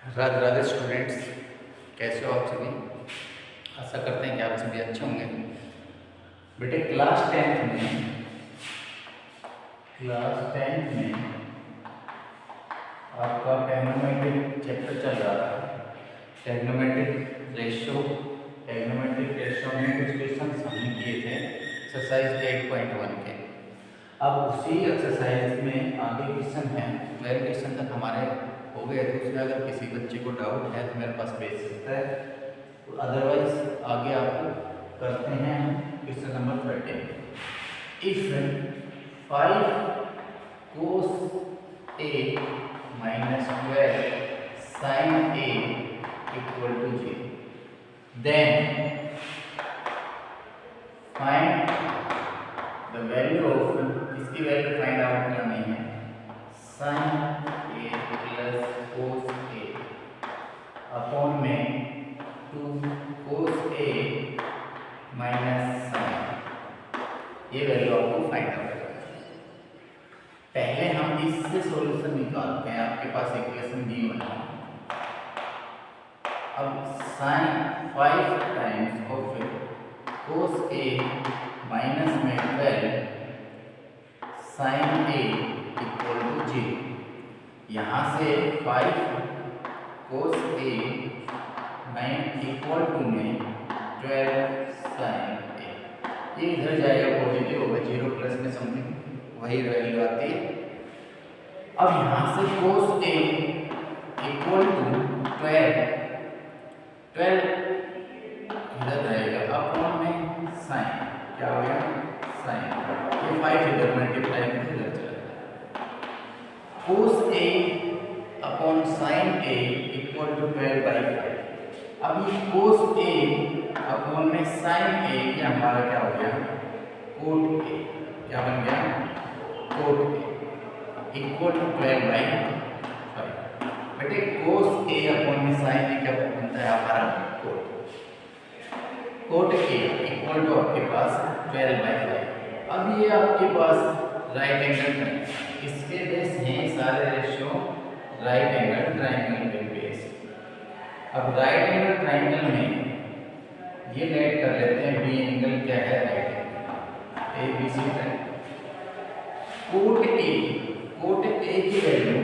Radhe Radhe students, कैसे हो आप सभी। आशा करते हैं कि आप सभी अच्छे होंगे। बेटे क्लास टेंथ में आपका ट्रिग्नोमेट्रिक चैप्टर चल रहा था। ट्रिग्नोमेट्रिक रेशियो में कुछ क्वेश्चन हमने किए थे एक्सरसाइज 8.1 के। अब उसी एक्सरसाइज में आगे क्वेश्चन है, मेरे क्वेश्चन तक हमारे हो गए थे। उसमें अगर किसी बच्चे को डाउट है तो मेरे पास भेज सकता है, अदरवाइज आगे आप करते हैं question number 13। If 5 cos a minus 12 sin a equal to 0, then find the value of, इसकी वैल्यू फाइंड आउट करनी है, sin a plus cos a upon में 2 cos a माइनस sin, ये वैल्यू आपको फाइंड आउट करनी है। पहले हम इससे सॉल्यूशन निकालते हैं। आपके पास इक्वेशन दी हुई है। अब sin 5 times of cos a minus में 12 sin a इक्वल टू 0। यहाँ से 5 cos a इक्वल टू में 12 sin a, ये इधर जाएगा पॉजिटिव होगा, 0 प्लस में समथिंग वही वैल्यू आती है। अब यहाँ से cos a इक्वल टू 12 इधर रहेगा, अपॉन में sin, क्या हो गया sin, ये 5 इधर मल्टीप्लाई में इधर चला जाएगा। cos a upon sin a equal to 12/5। अब ये cos a अपॉन में sin a, ये हमारा क्या हो गया cot a, क्या बन गया cot a इक्वल टू 12/5। बेटे cos a अपॉन में sin a क्या बनता है हमारा cot a इक्वल टू आपके पास 12/5। अब ये आपके पास राइट एंगल ट्रायंगल, इसके बेस हैं सारे रेशियो राइट एंगल ट्रायंगल के बेस। अब राइट एंगल ट्रायंगल में ये लेट कर लेते हैं, बी एंगल क्या है right angle, A B C triangle. Cot A की वैल्यू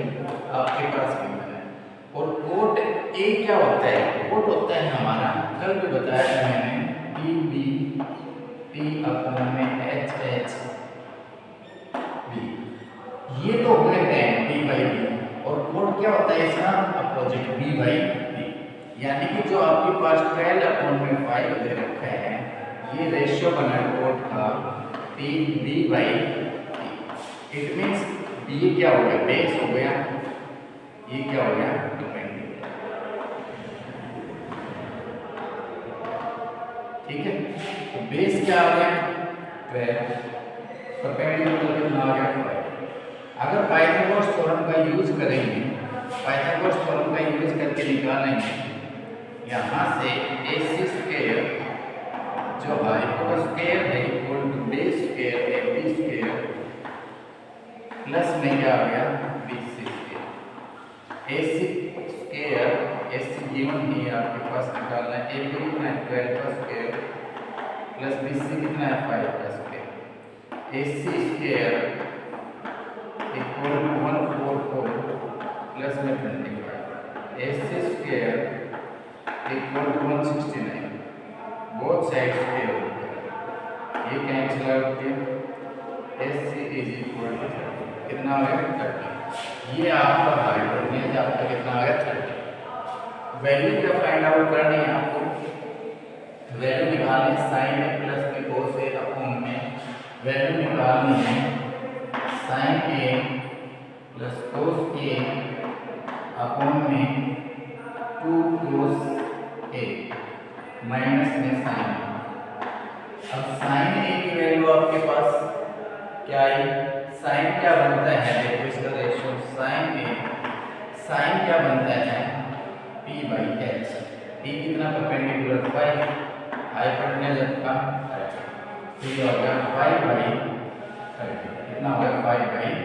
आपके पास गिवन है, और कोट ए क्या होता है, कोट होता है हमारा, कल भी बताया था मैंने, पी बी टी अपॉन में एच एच बी, ये तो हो गए tan p/b, और कोट क्या होता है इसका अपोजिट b/b। यानी कि जो आपके पास 12/5 दे रखा है, ये रेशियो बना कोट का b/t। इट मींस ये क्या हो गया बेस हो गया, ये क्या हो गया परपेंडिकुलर। ठीक है, तो बेस क्या आ गया 12, परपेंडिकुलर कितना आ गया 5। अगर पाइथागोरस थ्योरम का यूज करेंगे, पाइथागोरस थ्योरम का यूज करके निकालेंगे, यहाँ से AC स्क्वायर जो हाइपोटेनस स्क्वायर है equal to base square AB square plus में क्या आ गया BC square. AC square AC given ही आपके पास निकालना है, AB कितना है 12 का स्क्वायर प्लस BC कितना है 5 का square. AC square equal to 144 plus में 25, AC square equal to 169, both sides square होता है, ये कैंसिल आउट किया, AC इज इक्वल टू 30, कितना आ गया 30। ये आपका हाइपोटेन्यूज आपका कितना आ गया 30। वैल्यू क्या फाइंड आउट करनी है आपको, वैल्यू निकालनी है sin a प्लस में cos a अपॉन में वैल्यू निकालनी है sin a plus cos a upon में 2 cos a माइनस में sin। अब sin a की वैल्यू आपके पास क्या आई, sin क्या बनता है, देखो इसका रेशियो sin क्या बनता है p/h, p कितना परपेंडिकुलर 5, हाइपोटेन्यूज का 30, तो ये हो गया 5/30, कितना हो गया 5/30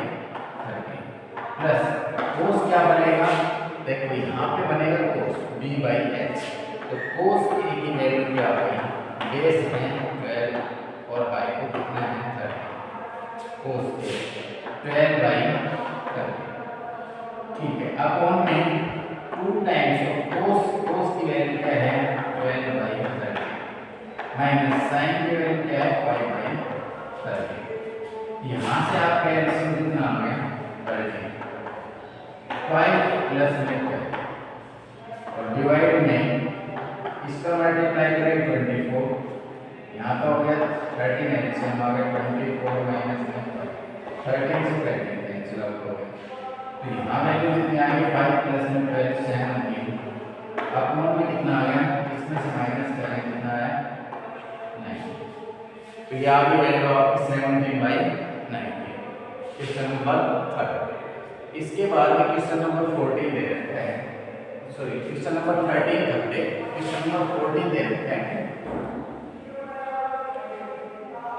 प्लस cos क्या बनेगा, देखो यहाँ पे बनेगा कोस b बाई एच, तो कोस ए की वैल्यू क्या होगी, बेस है 12 और हाई को कितना है 30, कोस ए 12 बाई 30, ठीक है। अब ऑन में 2 टाइम्स ऑफ कोस की वैल्यू क्या है 12 बाई 30 माइनस साइन की वैल्यू क्या है 5 बाई 30, यहाँ से आपका एलसीएम कितना आ गया 30, 5 प्लस में 12 और डिवाइड में इसका मल्टीप्लाई करें 24, यहाँ का हो गया 13 एलसीएम आ गया 24 माइनस में 13 से 13 कैंसिल आउट हो गया, तो यहाँ वैल्यू कितनी आ गई 5 प्लस में 12 17, अब में कितना आ गया, इसमें से माइनस करें कितना आया 9, तो ये आ गई वैल्यू आपकी 17 बाई 90, क्वेश्चन नंबर 3। इसके बाद में क्वेश्चन नंबर 14 दे रखा है, सॉरी क्वेश्चन नंबर 13 करते, क्वेश्चन नंबर 14 दे रखा है।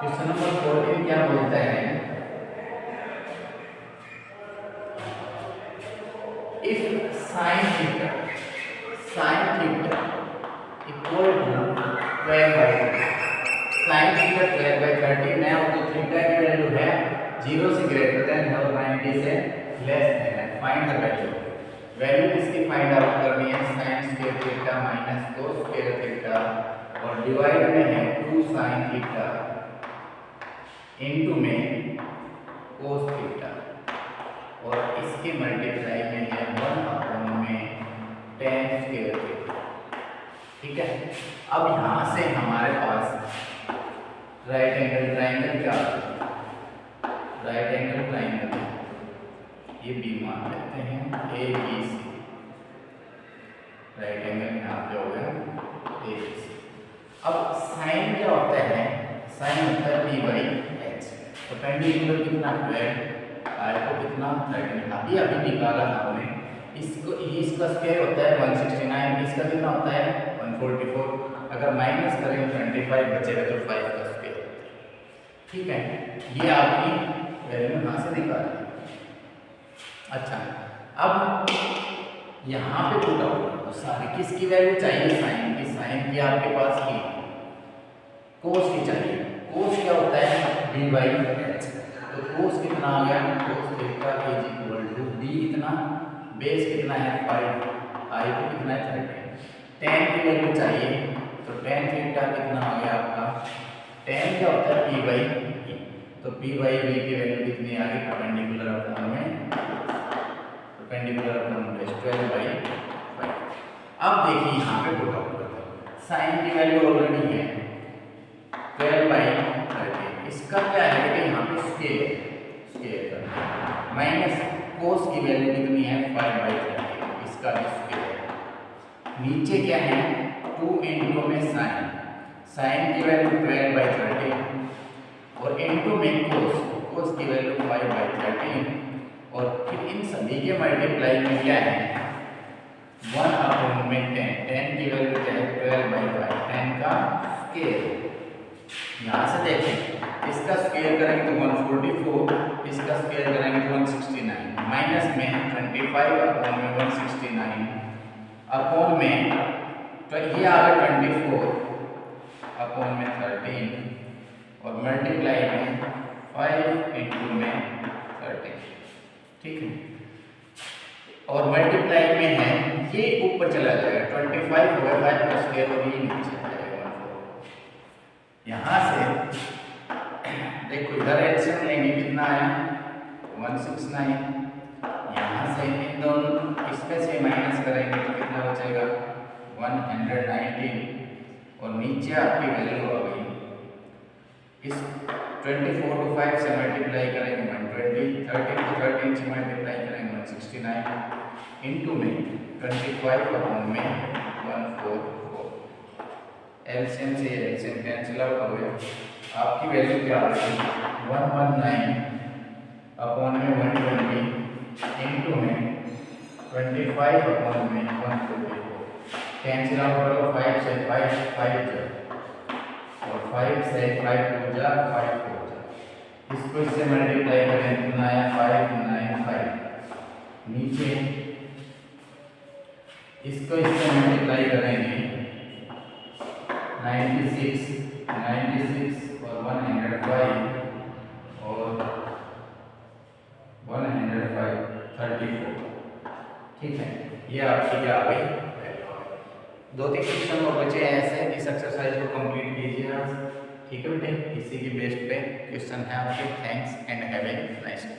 क्वेश्चन नंबर 14 क्या बोलता है, if sin theta equal to 12 by 30, sin theta 12 by 30 में और तो थीटा की वैल्यू है 0 से ग्रेटर देन और 90 से लेस देन है, फाइंड द वैल्यू किसकी फाइंड आउट करनी है, sin square theta minus cos square theta और डिवाइड में है 2 sin थीटा इनटू में cos थीटा और इसके मल्टीप्लाई में है 1 अपॉन में tan स्क्वायर थीटा, ठीक है। अब यहाँ से हमारे पास राइट एंगल ट्राइंगल क्या है, राइट एंगल ट्राइंगल ये बी मान लेते हैं A B C, right angle यहाँ पे हो गया ए बी सी। अब साइन क्या होता है, साइन होता है बी बाई एच, तो परपेंडिकुलर कितना 12, आर को कितना 13, अभी निकाला हमने, इसको इसका स्क्वायर होता है 169, इसका कितना होता है 144, अगर माइनस करें 25 बचेगा तो 5 का स्क्वायर होता है, ठीक है। ये आपकी वैल्यू यहाँ से निकाल ली। अच्छा, अब यहाँ पे पुट आउट तो सारी किसकी वैल्यू चाहिए, साइन की आपके पास की, कोस की चाहिए, कोस क्या होता है बी बाई एच, तो कोस कितना आ गया, cos theta is equal to B कितना, बेस कितना है 5, आई को कितना है 30, tan की वैल्यू चाहिए, तो tan थीटा कितना आ गया आपका, tan क्या होता है p बाई e, तो p बाई e की वैल्यू कितनी आ गई, परपेंडिकुलर अपॉन में परपेंडिकुलर अपॉन में 12 बाई 5। अब देखिए यहाँ पे पुट आउट करते हैं, साइन की वैल्यू ऑलरेडी है 12 बाई 30, इसका क्या है कि यहाँ पे स्केयर माइनस कोस की वैल्यू कितनी है 5 बाई 30, इसका भी स्केयर, नीचे क्या है 2 इंटू में साइन की वैल्यू 12 बाई 30 और इंटू में कोस की वैल्यू 5 बाई 30 और फिर इन सभी के मल्टीप्लाई में क्या है 1 अपॉन में 10 की वैल्यू क्या है 12 बाई 5, 10 का स्केयर। यहाँ से देखें इसका स्केयर करेंगे तो 144, इसका स्केयर करेंगे तो 169, माइनस में 25 अपॉन में 169 अपॉन में, तो ये आ गया 24 अपॉन में 13 और मल्टीप्लाई में 5 इंटू में 13, ठीक है। और मल्टीप्लाई में है ये ऊपर चला जाएगा 25 होगा 5 का स्केयर और ये नीचे जाएगा 14। यहाँ से देखो इधर एलसीएम लेंगे कितना आया 169, यहाँ से इन दोनों इसमें से माइनस करेंगे तो कितना बचेगा 119 और नीचे आपकी वैल्यू आ गई, इस 24 को 5 से मल्टीप्लाई करेंगे 120, 13 को 13 से मल्टीप्लाई करेंगे 169 इंटू में 25 अपॉन में 144, एलसीएम से एलसीएम कैंसिल आउट हो गया, आपकी वैल्यू क्या आ गई 119 अपॉन में 120 इंटू में 25 अपॉन में 144, कैंसिल आउट करो 5 से 5 5 और 5 से 5 हो जा 5 हो जा, इसको इससे मल्टीप्लाई करें कितना आया 595, नीचे इसको इससे मल्टीप्लाई करेंगे 96 और 105 और 105 34। ठीक है, ये आपकी क्या आ गई। 2-3 क्वेश्चन और बचे हैं ऐसे, इस एक्सरसाइज को कंप्लीट कीजिए आप। ठीक है बेटे, इसी की बेस पे क्वेश्चन है आपके। Thanks and have a nice day.